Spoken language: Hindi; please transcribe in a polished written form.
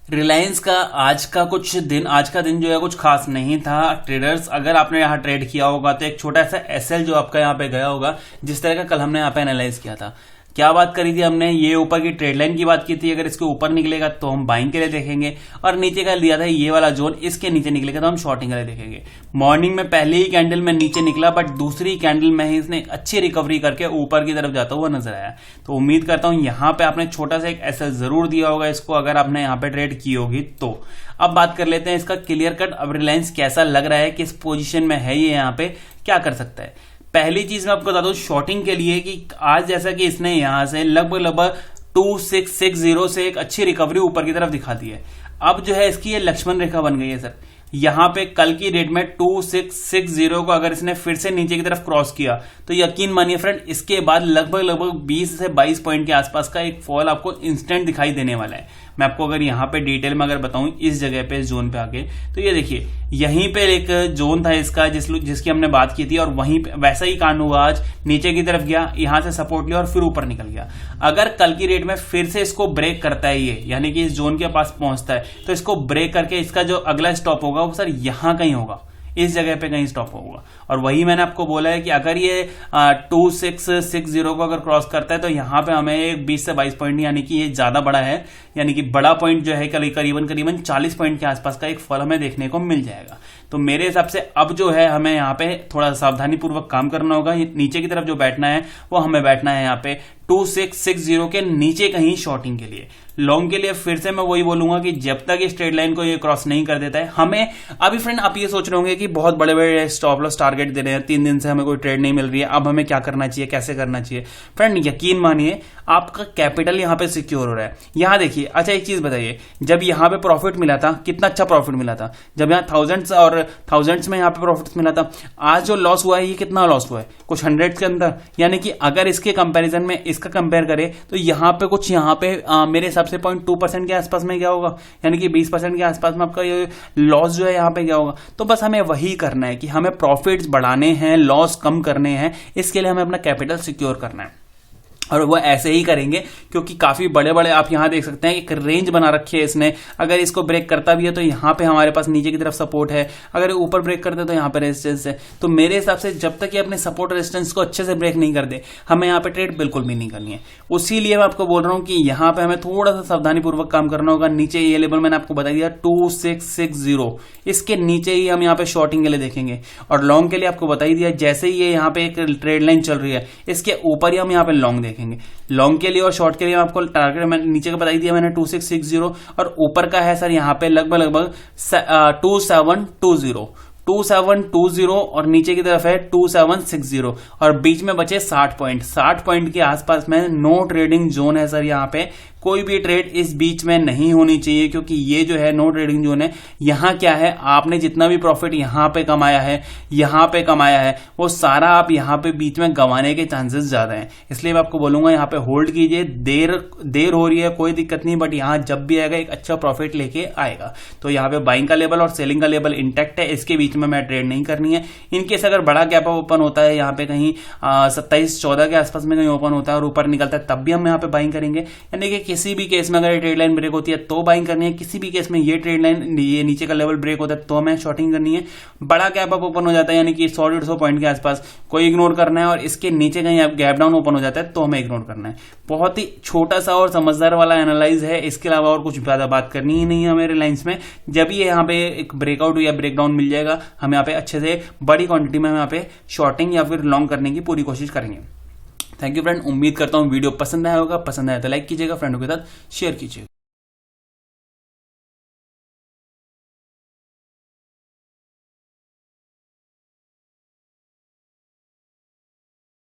रिलायंस का आज का दिन जो है कुछ खास नहीं था। ट्रेडर्स, अगर आपने यहाँ ट्रेड किया होगा तो एक छोटा सा एसएल जो आपका यहाँ पे गया होगा, जिस तरह का कल हमने यहाँ पे एनालाइज किया था। क्या बात करी थी हमने, ये ऊपर की ट्रेड लाइन की बात की थी। अगर इसके ऊपर निकलेगा तो हम बाइंग के लिए देखेंगे, और नीचे का लिया था ये वाला जोन, इसके नीचे निकलेगा तो हम शॉर्टिंग के लिए देखेंगे। मॉर्निंग में पहले ही कैंडल में नीचे निकला, बट दूसरी कैंडल में ही इसने अच्छी रिकवरी करके ऊपर की तरफ जाता हुआ नजर आया। तो उम्मीद करता हूं यहाँ पे आपने छोटा सा एक एसएल जरूर दिया होगा इसको, अगर आपने यहाँ पे ट्रेड की होगी तो। अब बात कर लेते हैं इसका क्लियर कट, अब रिलायंस कैसा लग रहा है, किस पोजिशन में है ये, यहाँ पे क्या कर सकता है। पहली चीज मैं आपको बता दूं शॉर्टिंग के लिए कि आज जैसा कि इसने यहां से लगभग 2660 से एक अच्छी रिकवरी ऊपर की तरफ दिखा दी है। अब जो है इसकी ये लक्ष्मण रेखा बन गई है सर। यहां पे कल की डेट में 2660 को अगर इसने फिर से नीचे की तरफ क्रॉस किया तो यकीन मानिए फ्रेंड, इसके बाद लगभग 20 से 22 पॉइंट के आसपास का एक फॉल आपको इंस्टेंट दिखाई देने वाला है। मैं आपको अगर यहाँ पे डिटेल में अगर बताऊं इस जगह पे, इस जोन पे आके, तो ये देखिए यहीं पे एक जोन था इसका जिसकी हमने बात की थी, और वहीं पे वैसा ही कांड हुआ। आज नीचे की तरफ गया, यहां से सपोर्ट लिया और फिर ऊपर निकल गया। अगर कल की रेट में फिर से इसको ब्रेक करता है ये, यानी कि इस जोन के पास पहुंचता है, तो इसको ब्रेक करके इसका जो अगला स्टॉप होगा वो सर यहां कहीं होगा, इस जगह पे कहीं स्टॉप होगा। और वही मैंने आपको बोला है कि अगर ये 2660 को अगर क्रॉस करता है तो यहां पे हमें 20 से 22 पॉइंट, यानी कि ये ज्यादा बड़ा है, यानी कि बड़ा पॉइंट जो है करीबन 40 पॉइंट के आसपास का एक फॉल हमें देखने को मिल जाएगा। तो मेरे हिसाब से अब जो है हमें यहाँ पे थोड़ा सावधानी पूर्वक काम करना होगा। नीचे की तरफ जो बैठना है वो हमें बैठना है यहाँ पे 2660 के नीचे कहीं शॉर्टिंग के लिए। लॉन्ग के लिए फिर से मैं वही बोलूंगा कि जब तक इस ट्रेड लाइन को ये क्रॉस नहीं कर देता है, हमें अभी फ्रेंड आप ये सोच रहे होंगे कि बहुत बड़े बड़े स्टॉप लॉस टारगेट दे रहे हैं, 3 दिन से हमें कोई ट्रेड नहीं मिल रही है, अब हमें क्या करना चाहिए, कैसे करना चाहिए। फ्रेंड यकीन मानिए आपका कैपिटल यहाँ पे सिक्योर हो रहा है। यहाँ देखिए, अच्छा एक चीज बताइए, जब यहाँ पे प्रॉफिट मिला था, कितना अच्छा प्रॉफिट मिला था, जब यहाँ थाउजेंड्स में यहाँ पे प्रॉफिट मिला था। आज जो लॉस हुआ है ये कितना लॉस हुआ है, कुछ हंड्रेड्स के अंदर। यानी कि अगर इसके कंपैरिजन में इसका कंपेयर करें तो यहाँ पे कुछ मेरे हिसाब से 0.2% के आसपास में क्या होगा, यानी कि 20% के आसपास में आपका ये लॉस जो है यहाँ पे क्या होगा। तो बस हमें वही करना है कि हमें प्रॉफिट्स बढ़ाने हैं, लॉस कम करने हैं, इसके लिए हमें अपना कैपिटल सिक्योर करना है। और वो ऐसे ही करेंगे क्योंकि काफी बड़े बड़े आप यहां देख सकते हैं एक रेंज बना रखी है इसने। अगर इसको ब्रेक करता भी है तो यहां पे हमारे पास नीचे की तरफ सपोर्ट है, अगर ऊपर ब्रेक करते हैं तो यहां पे रेजिस्टेंस है। तो मेरे हिसाब से जब तक ये अपने सपोर्ट रेजिस्टेंस को अच्छे से ब्रेक नहीं कर दे, हमें यहाँ पे ट्रेड बिल्कुल भी नहीं करनी है। उसी लिए मैं आपको बोल रहा हूं कि यहाँ पे हमें थोड़ा सा सावधानी पूर्वक काम करना होगा। नीचे ये लेवल मैंने आपको बता दिया 2660, इसके नीचे ही हम यहाँ पे शॉर्टिंग के लिए देखेंगे। और लॉन्ग के लिए आपको बता ही दिया, जैसे ही ये यहाँ पे एक ट्रेड लाइन चल रही है इसके ऊपर ही हम यहाँ पे लॉन्ग देखेंगे। लॉन्ग के लिए और शॉर्ट के लिए आपको टारगेट नीचे का बता ही दिया मैंने 2660, और ऊपर का है सर यहाँ पे लगभग 2720 और नीचे की तरफ है 2760, और बीच में बचे 60 पॉइंट के आसपास में नो ट्रेडिंग जोन है सर। यहाँ पे कोई भी ट्रेड इस बीच में नहीं होनी चाहिए, क्योंकि ये जो है नो ट्रेडिंग जोन है। यहाँ क्या है, आपने जितना भी प्रॉफिट यहाँ पे कमाया है वो सारा आप यहाँ पे बीच में गंवाने के चांसेस ज्यादा हैं। इसलिए मैं आपको बोलूंगा यहाँ पे होल्ड कीजिए। देर हो रही है कोई दिक्कत नहीं, बट यहाँ जब भी आएगा एक अच्छा प्रॉफिट लेके आएगा। तो यहाँ पे बाइंग का लेवल और सेलिंग का लेवल इंटैक्ट है, इसके बीच में मैं ट्रेड नहीं करनी है। इनकेस अगर बड़ा गैप ओपन होता है यहाँ पे कहीं 27-14 के आसपास में कहीं ओपन होता है और ऊपर निकलता है, तब भी हम यहाँ पे बाइंग करेंगे। यानी कि किसी भी केस में अगर ट्रेड लाइन ब्रेक होती है तो बाइंग करनी है, किसी भी केस में ये ट्रेड लाइन, ये नीचे का लेवल ब्रेक होता है तो हमें शॉर्टिंग करनी है। बड़ा गैप अप ओपन हो जाता है यानी कि 100-150 पॉइंट के आसपास, कोई इग्नोर करना है, और इसके नीचे कहीं गैप डाउन ओपन हो जाता है तो हमें इग्नोर करना है। बहुत ही छोटा सा और समझदार वाला एनालाइज है, इसके अलावा और कुछ ज्यादा बात करनी ही नहीं है हमें रिलायंस में। जब ये यहाँ पे एक ब्रेकआउट या ब्रेकडाउन मिल जाएगा, हम यहाँ पे अच्छे से बड़ी क्वांटिटी में हम यहाँ पे शॉर्टिंग या फिर लॉन्ग करने की पूरी कोशिश करेंगे। थैंक यू फ्रेंड, उम्मीद करता हूँ वीडियो पसंद आया होगा। पसंद आया तो लाइक कीजिएगा, फ्रेंडों के साथ शेयर कीजिएगा।